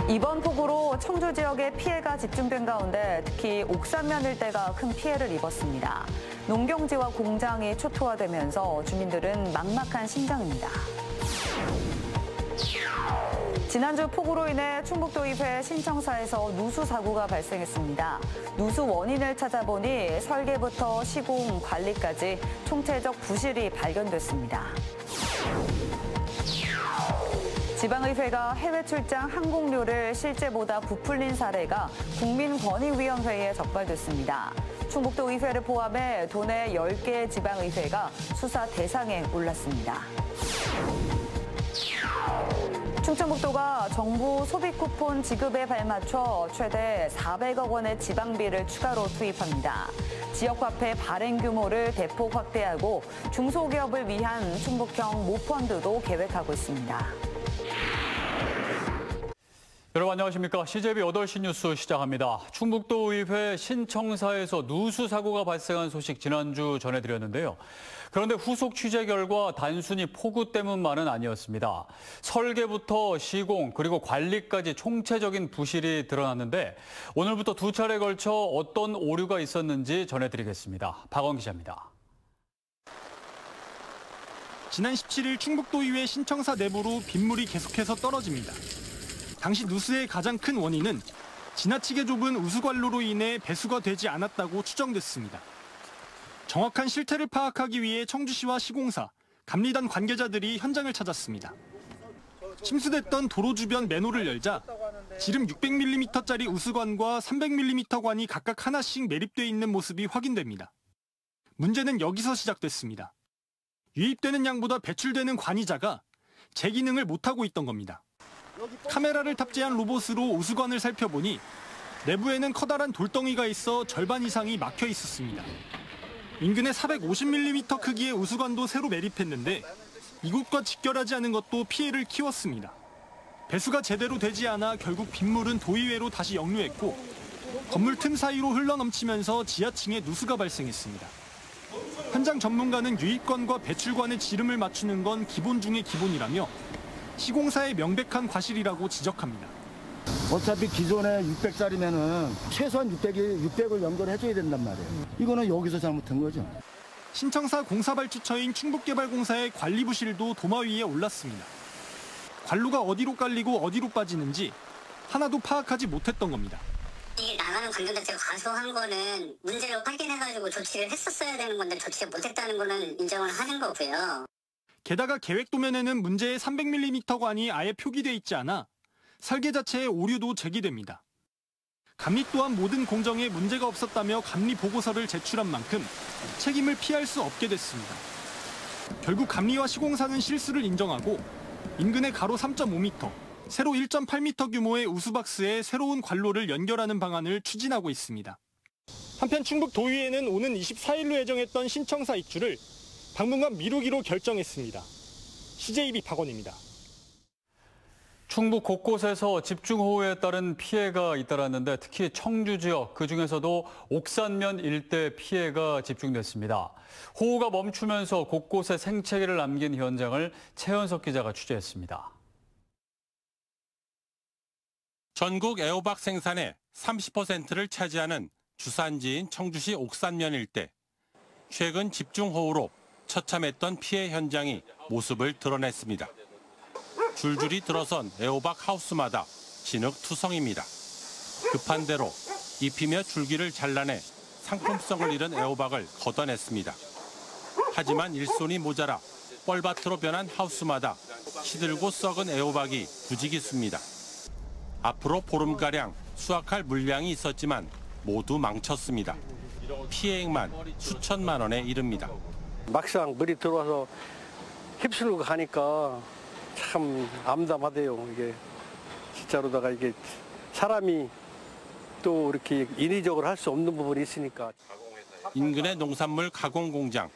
이번 폭우로 청주 지역에 피해가 집중된 가운데 특히 옥산면 일대가 큰 피해를 입었습니다. 농경지와 공장이 초토화되면서 주민들은 막막한 심정입니다. 지난주 폭우로 인해 충북도의회 신청사에서 누수 사고가 발생했습니다. 누수 원인을 찾아보니 설계부터 시공, 관리까지 총체적 부실이 발견됐습니다. 지방의회가 해외 출장 항공료를 실제보다 부풀린 사례가 국민권익위원회에 적발됐습니다. 충북도 의회를 포함해 도내 10개 지방의회가 수사 대상에 올랐습니다. 충청북도가 정부 소비 쿠폰 지급에 발맞춰 최대 400억 원의 지방비를 추가로 투입합니다. 지역화폐 발행 규모를 대폭 확대하고 중소기업을 위한 충북형 모펀드도 계획하고 있습니다. 여러분 안녕하십니까. CJB 8시 뉴스 시작합니다. 충북도의회 신청사에서 누수 사고가 발생한 소식 지난주 전해드렸는데요. 그런데 후속 취재 결과 단순히 폭우 때문만은 아니었습니다. 설계부터 시공 그리고 관리까지 총체적인 부실이 드러났는데 오늘부터 두 차례에 걸쳐 어떤 오류가 있었는지 전해드리겠습니다. 박원 기자입니다. 지난 17일 충북도의회 신청사 내부로 빗물이 계속해서 떨어집니다. 당시 누수의 가장 큰 원인은 지나치게 좁은 우수관로로 인해 배수가 되지 않았다고 추정됐습니다. 정확한 실태를 파악하기 위해 청주시와 시공사, 감리단 관계자들이 현장을 찾았습니다. 침수됐던 도로 주변 맨홀을 열자 지름 600mm짜리 우수관과 300mm 관이 각각 하나씩 매립돼 있는 모습이 확인됩니다. 문제는 여기서 시작됐습니다. 유입되는 양보다 배출되는 관이 작아 제 기능을 못하고 있던 겁니다. 카메라를 탑재한 로봇으로 우수관을 살펴보니 내부에는 커다란 돌덩이가 있어 절반 이상이 막혀 있었습니다. 인근에 450mm 크기의 우수관도 새로 매립했는데 이곳과 직결하지 않은 것도 피해를 키웠습니다. 배수가 제대로 되지 않아 결국 빗물은 도의회로 다시 역류했고 건물 틈 사이로 흘러넘치면서 지하층에 누수가 발생했습니다. 현장 전문가는 유입관과 배출관의 지름을 맞추는 건 기본 중의 기본이라며 시공사의 명백한 과실이라고 지적합니다. 어차피 기존에 600짜리면은 최소한 600을 연결해줘야 된단 말이에요. 이거는 여기서 잘못한 거죠. 신청사 공사발주처인 충북개발공사의 관리 부실도 도마 위에 올랐습니다. 관로가 어디로 깔리고 어디로 빠지는지 하나도 파악하지 못했던 겁니다. 이 나가는 관계자체가 과소한 거는 문제를 확인해가지고 조치를 했었어야 되는 건데 조치를 못했다는 거는 인정을 하는 거고요. 게다가 계획 도면에는 문제의 300mm 관이 아예 표기돼 있지 않아 설계 자체의 오류도 제기됩니다. 감리 또한 모든 공정에 문제가 없었다며 감리 보고서를 제출한 만큼 책임을 피할 수 없게 됐습니다. 결국 감리와 시공사는 실수를 인정하고 인근의 가로 3.5m, 세로 1.8m 규모의 우수박스에 새로운 관로를 연결하는 방안을 추진하고 있습니다. 한편 충북도의회는 오는 24일로 예정했던 신청사 입주를 당분간 미루기로 결정했습니다. CJB 박원입니다. 충북 곳곳에서 집중호우에 따른 피해가 잇따랐는데 특히 청주 지역, 그중에서도 옥산면 일대 피해가 집중됐습니다. 호우가 멈추면서 곳곳에 생채기를 남긴 현장을 최현석 기자가 취재했습니다. 전국 애호박 생산의 30%를 차지하는 주산지인 청주시 옥산면 일대. 최근 집중호우로 처참했던 피해 현장이 모습을 드러냈습니다. 줄줄이 들어선 애호박 하우스마다 진흙투성입니다. 급한 대로 잎이며 줄기를 잘라내 상품성을 잃은 애호박을 걷어냈습니다. 하지만 일손이 모자라 뻘밭으로 변한 하우스마다 시들고 썩은 애호박이 부지기수입니다. 앞으로 보름가량 수확할 물량이 있었지만 모두 망쳤습니다. 피해액만 수천만 원에 이릅니다. 막상 물이 들어와서 휩쓸고 가니까 참 암담하대요. 이게 진짜로다가 이게 사람이 또 이렇게 인위적으로 할 수 없는 부분이 있으니까. 인근의 농산물 가공 공장.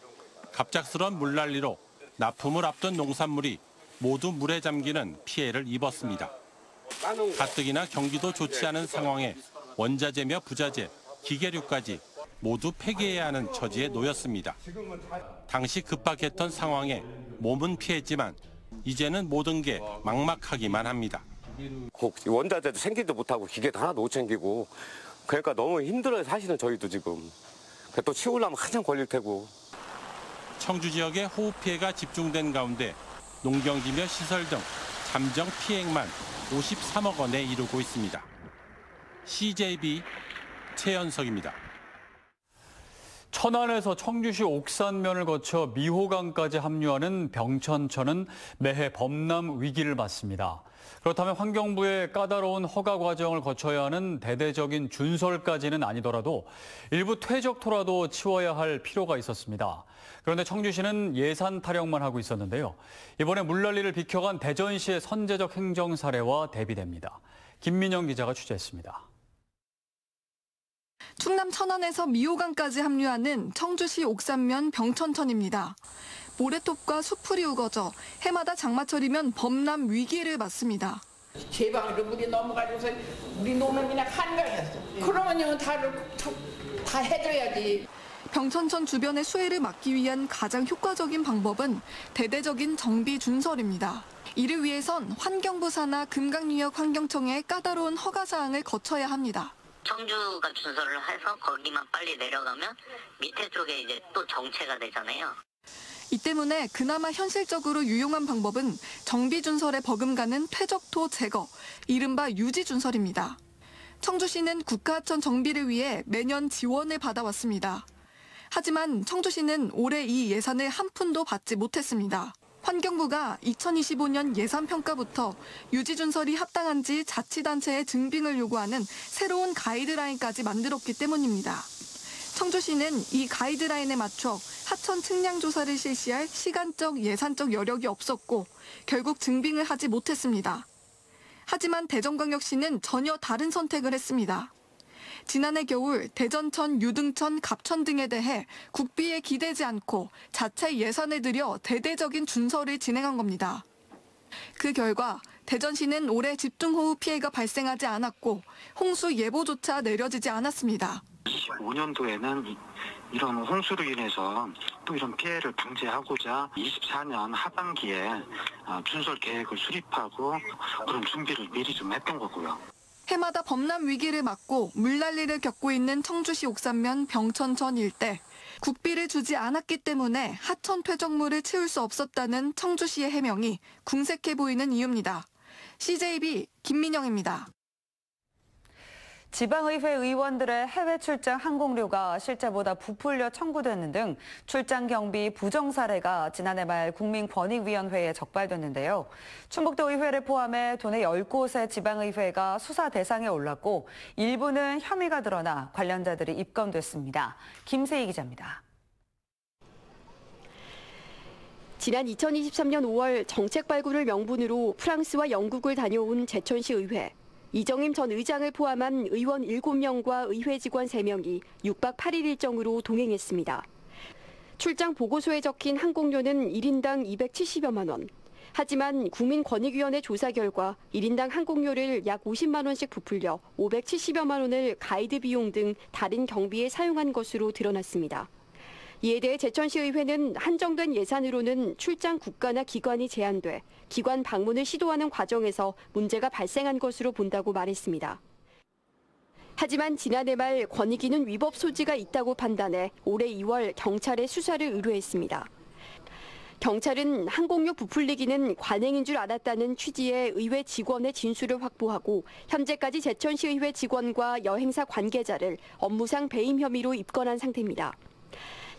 갑작스런 물난리로 납품을 앞둔 농산물이 모두 물에 잠기는 피해를 입었습니다. 가뜩이나 경기도 좋지 않은 상황에 원자재며 부자재, 기계류까지 모두 폐기해야 하는 처지에 놓였습니다. 당시 급박했던 상황에 몸은 피했지만 이제는 모든 게 막막하기만 합니다. 원자재도 챙기도 못하고 기계도 하나도 못 챙기고 그러니까 너무 힘들어요. 사실은 저희도 지금. 또 치우려면 한참 걸릴 테고. 청주 지역에 호우 피해가 집중된 가운데 농경지며 시설 등 잠정 피해액만 53억 원에 이르고 있습니다. CJB 최연석입니다. 천안에서 청주시 옥산면을 거쳐 미호강까지 합류하는 병천천은 매해 범람 위기를 맞습니다. 그렇다면 환경부의 까다로운 허가 과정을 거쳐야 하는 대대적인 준설까지는 아니더라도 일부 퇴적토라도 치워야 할 필요가 있었습니다. 그런데 청주시는 예산 타령만 하고 있었는데요. 이번에 물난리를 비켜간 대전시의 선제적 행정 사례와 대비됩니다. 김민영 기자가 취재했습니다. 충남 천안에서 미호강까지 합류하는 청주시 옥산면 병천천입니다. 모래톱과 숲풀이 우거져 해마다 장마철이면 범람 위기를 맞습니다. 제 방으로 물이 넘어가지고서 우리 노는이나 한가했어. 그러면 다 해줘야지. 병천천 주변의 수해를 막기 위한 가장 효과적인 방법은 대대적인 정비 준설입니다. 이를 위해선 환경부 산하 금강유역 환경청의 까다로운 허가 사항을 거쳐야 합니다. 청주가 준설을 해서 거기만 빨리 내려가면 밑에 쪽에 이제 또 정체가 되잖아요. 이 때문에 그나마 현실적으로 유용한 방법은 정비 준설에 버금가는 퇴적토 제거, 이른바 유지 준설입니다. 청주시는 국가하천 정비를 위해 매년 지원을 받아왔습니다. 하지만 청주시는 올해 이 예산을 한 푼도 받지 못했습니다. 환경부가 2025년 예산평가부터 유지준설이 합당한지 자치단체의 증빙을 요구하는 새로운 가이드라인까지 만들었기 때문입니다. 청주시는 이 가이드라인에 맞춰 하천 측량 조사를 실시할 시간적, 예산적 여력이 없었고 결국 증빙을 하지 못했습니다. 하지만 대전광역시는 전혀 다른 선택을 했습니다. 지난해 겨울 대전천, 유등천, 갑천 등에 대해 국비에 기대지 않고 자체 예산을 들여 대대적인 준설을 진행한 겁니다. 그 결과 대전시는 올해 집중호우 피해가 발생하지 않았고 홍수 예보조차 내려지지 않았습니다. 25년도에는 이런 홍수로 인해서 또 이런 피해를 방지하고자 24년 하반기에 준설 계획을 수립하고 그런 준비를 미리 좀 했던 거고요. 해마다 범람 위기를 맞고 물난리를 겪고 있는 청주시 옥산면 병천천 일대. 국비를 주지 않았기 때문에 하천 퇴적물을 치울 수 없었다는 청주시의 해명이 궁색해 보이는 이유입니다. CJB 김민영입니다. 지방의회 의원들의 해외 출장 항공료가 실제보다 부풀려 청구되는 등 출장 경비 부정 사례가 지난해 말 국민권익위원회에 적발됐는데요. 충북도 의회를 포함해 도내 10곳의 지방의회가 수사 대상에 올랐고 일부는 혐의가 드러나 관련자들이 입건됐습니다. 김세희 기자입니다. 지난 2023년 5월 정책 발굴을 명분으로 프랑스와 영국을 다녀온 제천시 의회. 이정임 전 의장을 포함한 의원 7명과 의회 직원 3명이 6박 8일 일정으로 동행했습니다. 출장 보고서에 적힌 항공료는 1인당 270여만 원. 하지만 국민권익위원회 조사 결과 1인당 항공료를 약 50만 원씩 부풀려 570여만 원을 가이드 비용 등 다른 경비에 사용한 것으로 드러났습니다. 이에 대해 제천시의회는 한정된 예산으로는 출장 국가나 기관이 제한돼 기관 방문을 시도하는 과정에서 문제가 발생한 것으로 본다고 말했습니다. 하지만 지난해 말 권익위는 위법 소지가 있다고 판단해 올해 2월 경찰에 수사를 의뢰했습니다. 경찰은 항공료 부풀리기는 관행인 줄 알았다는 취지의 의회 직원의 진술을 확보하고 현재까지 제천시의회 직원과 여행사 관계자를 업무상 배임 혐의로 입건한 상태입니다.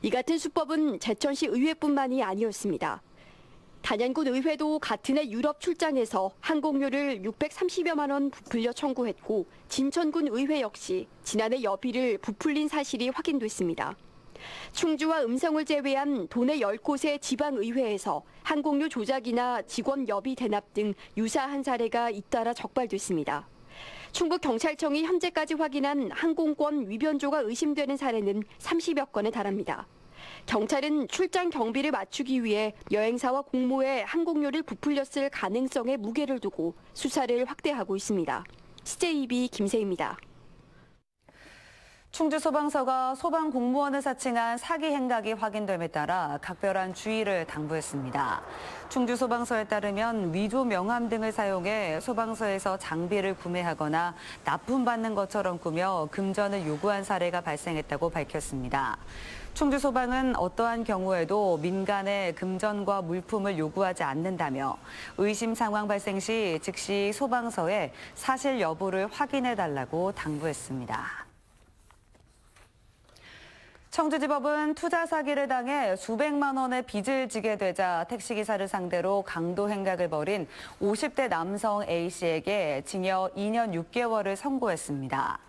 이 같은 수법은 제천시 의회뿐만이 아니었습니다. 단양군 의회도 같은 해 유럽 출장에서 항공료를 630여만 원 부풀려 청구했고 진천군 의회 역시 지난해 여비를 부풀린 사실이 확인됐습니다. 충주와 음성을 제외한 도내 10곳의 지방의회에서 항공료 조작이나 직원 여비 대납 등 유사한 사례가 잇따라 적발됐습니다. 충북경찰청이 현재까지 확인한 항공권 위변조가 의심되는 사례는 30여 건에 달합니다. 경찰은 출장 경비를 맞추기 위해 여행사와 공모해 항공료를 부풀렸을 가능성에 무게를 두고 수사를 확대하고 있습니다. CJB 김세희입니다. 충주소방서가 소방 공무원을 사칭한 사기 행각이 확인됨에 따라 각별한 주의를 당부했습니다. 충주소방서에 따르면 위조 명함 등을 사용해 소방서에서 장비를 구매하거나 납품받는 것처럼 꾸며 금전을 요구한 사례가 발생했다고 밝혔습니다. 충주소방은 어떠한 경우에도 민간에 금전과 물품을 요구하지 않는다며 의심 상황 발생 시 즉시 소방서에 사실 여부를 확인해달라고 당부했습니다. 청주지법은 투자 사기를 당해 수백만 원의 빚을 지게 되자 택시기사를 상대로 강도 행각을 벌인 50대 남성 A씨에게 징역 2년 6개월을 선고했습니다.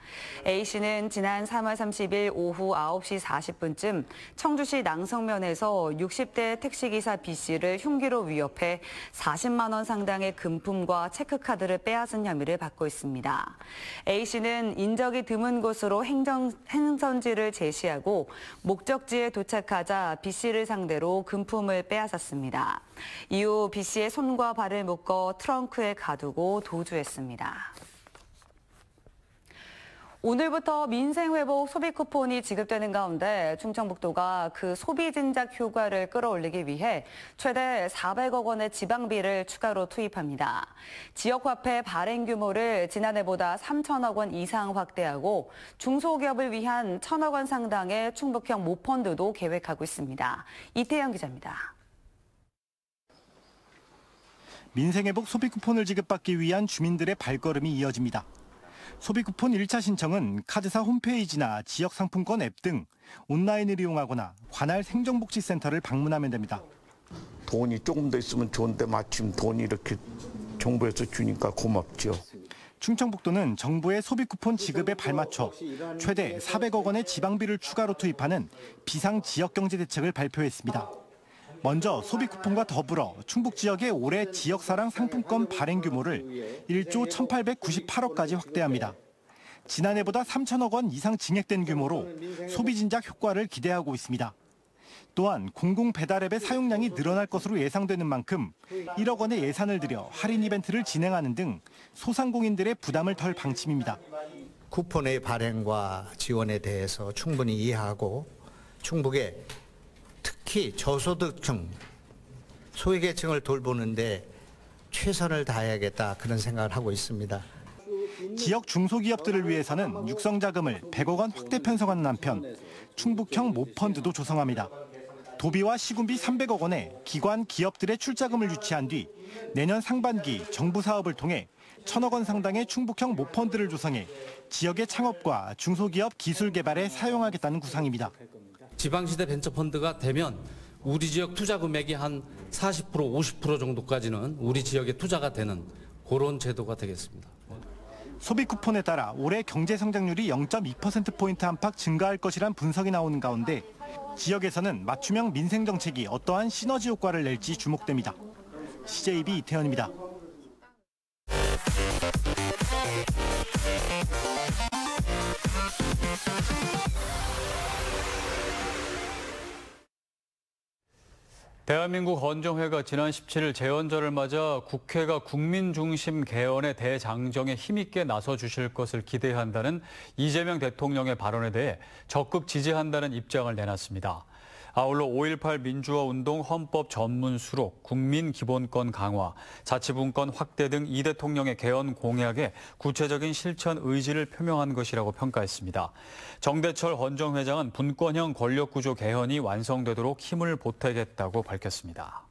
A씨는 지난 3월 30일 오후 9시 40분쯤 청주시 낭성면에서 60대 택시기사 B씨를 흉기로 위협해 40만 원 상당의 금품과 체크카드를 빼앗은 혐의를 받고 있습니다. A씨는 인적이 드문 곳으로 행선지를 제시하고 목적지에 도착하자 B씨를 상대로 금품을 빼앗았습니다. 이후 B씨의 손과 발을 묶어 트렁크에 가두고 도주했습니다. 오늘부터 민생회복 소비 쿠폰이 지급되는 가운데 충청북도가 그 소비 진작 효과를 끌어올리기 위해 최대 400억 원의 지방비를 추가로 투입합니다. 지역화폐 발행 규모를 지난해보다 3천억 원 이상 확대하고 중소기업을 위한 1,000억 원 상당의 충북형 모펀드도 계획하고 있습니다. 이태영 기자입니다. 민생회복 소비 쿠폰을 지급받기 위한 주민들의 발걸음이 이어집니다. 소비쿠폰 1차 신청은 카드사 홈페이지나 지역상품권 앱 등 온라인을 이용하거나 관할 행정복지센터를 방문하면 됩니다. 돈이 조금 더 있으면 좋은데 마침 돈이 이렇게 정부에서 주니까 고맙죠. 충청북도는 정부의 소비쿠폰 지급에 발맞춰 최대 400억 원의 지방비를 추가로 투입하는 비상지역경제대책을 발표했습니다. 먼저 소비쿠폰과 더불어 충북 지역의 올해 지역사랑 상품권 발행 규모를 1조 1,898억까지 확대합니다. 지난해보다 3천억 원 이상 증액된 규모로 소비 진작 효과를 기대하고 있습니다. 또한 공공배달앱의 사용량이 늘어날 것으로 예상되는 만큼 1억 원의 예산을 들여 할인 이벤트를 진행하는 등 소상공인들의 부담을 덜 방침입니다. 쿠폰의 발행과 지원에 대해서 충분히 이해하고 충북의 특히 저소득층, 소외계층을 돌보는데 최선을 다해야겠다 그런 생각을 하고 있습니다. 지역 중소기업들을 위해서는 육성자금을 100억 원 확대 편성하는 한편 충북형 모펀드도 조성합니다. 도비와 시군비 300억 원에 기관, 기업들의 출자금을 유치한 뒤 내년 상반기 정부 사업을 통해 1,000억 원 상당의 충북형 모펀드를 조성해 지역의 창업과 중소기업 기술 개발에 사용하겠다는 구상입니다. 지방시대 벤처펀드가 되면 우리 지역 투자 금액이 한 40%, 50% 정도까지는 우리 지역에 투자가 되는 그런 제도가 되겠습니다. 소비 쿠폰에 따라 올해 경제 성장률이 0.2%포인트 안팎 증가할 것이란 분석이 나오는 가운데 지역에서는 맞춤형 민생 정책이 어떠한 시너지 효과를 낼지 주목됩니다. CJB 이태현입니다. 대한민국 헌정회가 지난 17일 재헌절을 맞아 국회가 국민 중심 개헌의 대장정에 힘있게 나서 주실 것을 기대한다는 이재명 대통령의 발언에 대해 적극 지지한다는 입장을 내놨습니다. 아울러 5.18 민주화 운동 헌법 전문 수록, 국민 기본권 강화, 자치분권 확대 등 이 대통령의 개헌 공약에 구체적인 실천 의지를 표명한 것이라고 평가했습니다. 정대철 헌정회장은 분권형 권력구조 개헌이 완성되도록 힘을 보태겠다고 밝혔습니다.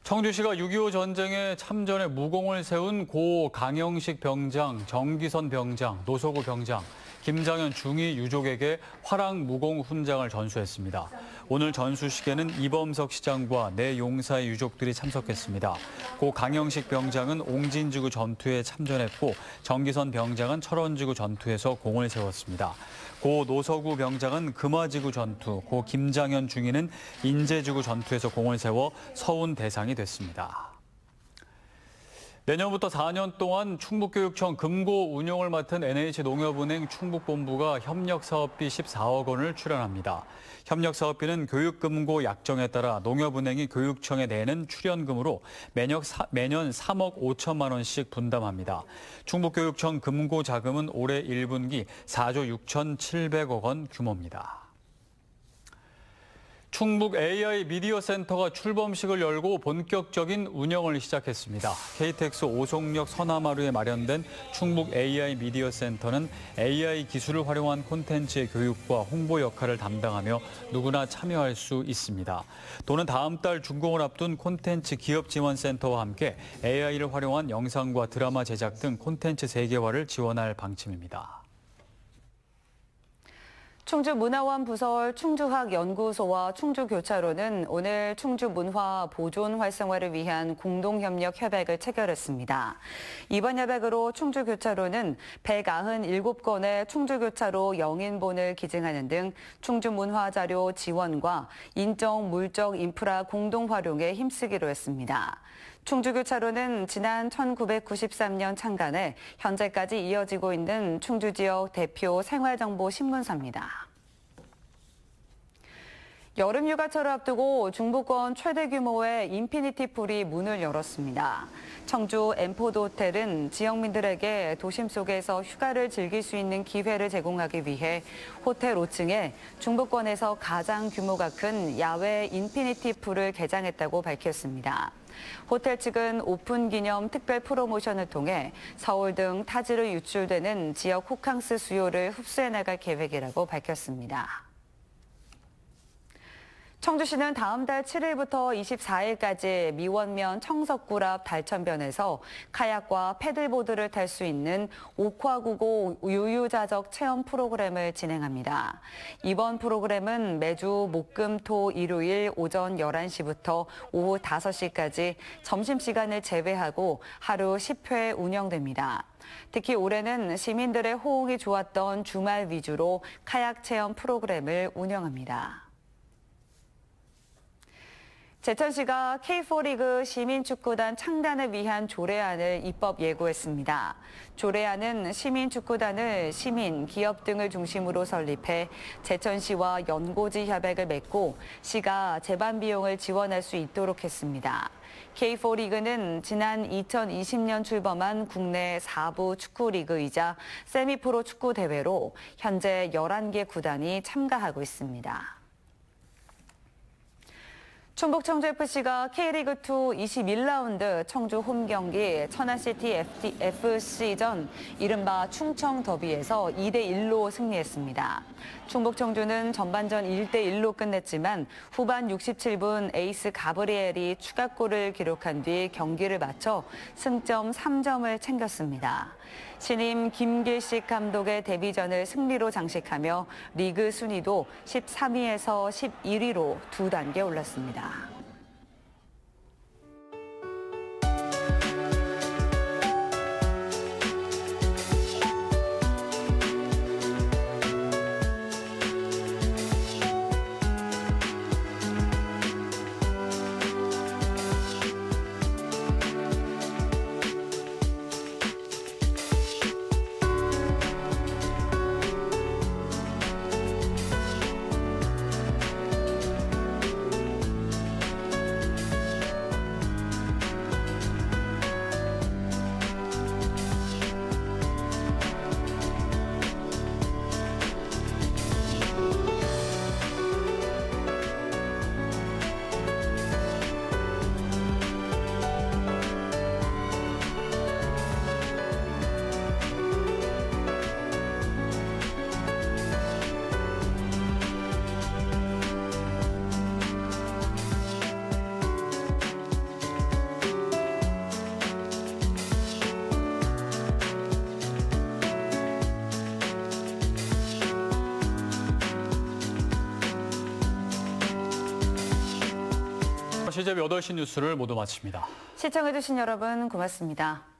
청주시가 6.25 전쟁에 참전에 무공을 세운 고 강영식 병장, 정기선 병장, 노서구 병장, 김장현 중위 유족에게 화랑 무공 훈장을 전수했습니다. 오늘 전수식에는 이범석 시장과 내 용사의 유족들이 참석했습니다. 고 강영식 병장은 옹진지구 전투에 참전했고 정기선 병장은 철원지구 전투에서 공을 세웠습니다. 고 노서구 병장은 금화지구 전투, 고 김장현 중위는 인제지구 전투에서 공을 세워 서훈 대상이 됐습니다. 내년부터 4년 동안 충북교육청 금고 운영을 맡은 NH농협은행 충북본부가 협력사업비 14억 원을 출연합니다. 협력사업비는 교육금고 약정에 따라 농협은행이 교육청에 내는 출연금으로 매년 3억 5천만 원씩 분담합니다. 충북교육청 금고 자금은 올해 1분기 4조 6,700억 원 규모입니다. 충북 AI 미디어 센터가 출범식을 열고 본격적인 운영을 시작했습니다. KTX 오송역 서남하루에 마련된 충북 AI 미디어 센터는 AI 기술을 활용한 콘텐츠의 교육과 홍보 역할을 담당하며 누구나 참여할 수 있습니다. 또는 다음 달 준공을 앞둔 콘텐츠 기업 지원 센터와 함께 AI를 활용한 영상과 드라마 제작 등 콘텐츠 세계화를 지원할 방침입니다. 충주문화원 부설 충주학연구소와 충주교차로는 오늘 충주문화 보존 활성화를 위한 공동협력 협약을 체결했습니다. 이번 협약으로 충주교차로는 197건의 충주교차로 영인본을 기증하는 등 충주문화자료 지원과 인적, 물적 인프라 공동 활용에 힘쓰기로 했습니다. 충주교차로는 지난 1993년 창간해 현재까지 이어지고 있는 충주 지역 대표 생활정보 신문사입니다. 여름 휴가철을 앞두고 중부권 최대 규모의 인피니티 풀이 문을 열었습니다. 청주 엠포드 호텔은 지역민들에게 도심 속에서 휴가를 즐길 수 있는 기회를 제공하기 위해 호텔 5층에 중부권에서 가장 규모가 큰 야외 인피니티 풀을 개장했다고 밝혔습니다. 호텔 측은 오픈 기념 특별 프로모션을 통해 서울 등 타지로 유출되는 지역 호캉스 수요를 흡수해 나갈 계획이라고 밝혔습니다. 청주시는 다음 달 7일부터 24일까지 미원면 청석굴 앞 달천변에서 카약과 패들보드를 탈 수 있는 옥화구고 유유자적 체험 프로그램을 진행합니다. 이번 프로그램은 매주 목, 금, 토, 일요일 오전 11시부터 오후 5시까지 점심시간을 제외하고 하루 10회 운영됩니다. 특히 올해는 시민들의 호응이 좋았던 주말 위주로 카약 체험 프로그램을 운영합니다. 제천시가 K4 리그 시민축구단 창단을 위한 조례안을 입법 예고했습니다. 조례안은 시민축구단을 시민, 기업 등을 중심으로 설립해 제천시와 연고지 협약을 맺고 시가 재반 비용을 지원할 수 있도록 했습니다. K4 리그는 지난 2020년 출범한 국내 4부 축구 리그이자 세미프로 축구 대회로 현재 11개 구단이 참가하고 있습니다. 충북 청주FC가 K리그2 21라운드 청주 홈 경기 천안시티 FC전 이른바 충청 더비에서 2대1로 승리했습니다. 충북 청주는 전반전 1대1로 끝냈지만 후반 67분 에이스 가브리엘이 추가골을 기록한 뒤 경기를 마쳐 승점 3점을 챙겼습니다. 신임 김길식 감독의 데뷔전을 승리로 장식하며 리그 순위도 13위에서 11위로 2단계 올랐습니다. CJB 8시 뉴스를 모두 마칩니다. 시청해주신 여러분 고맙습니다.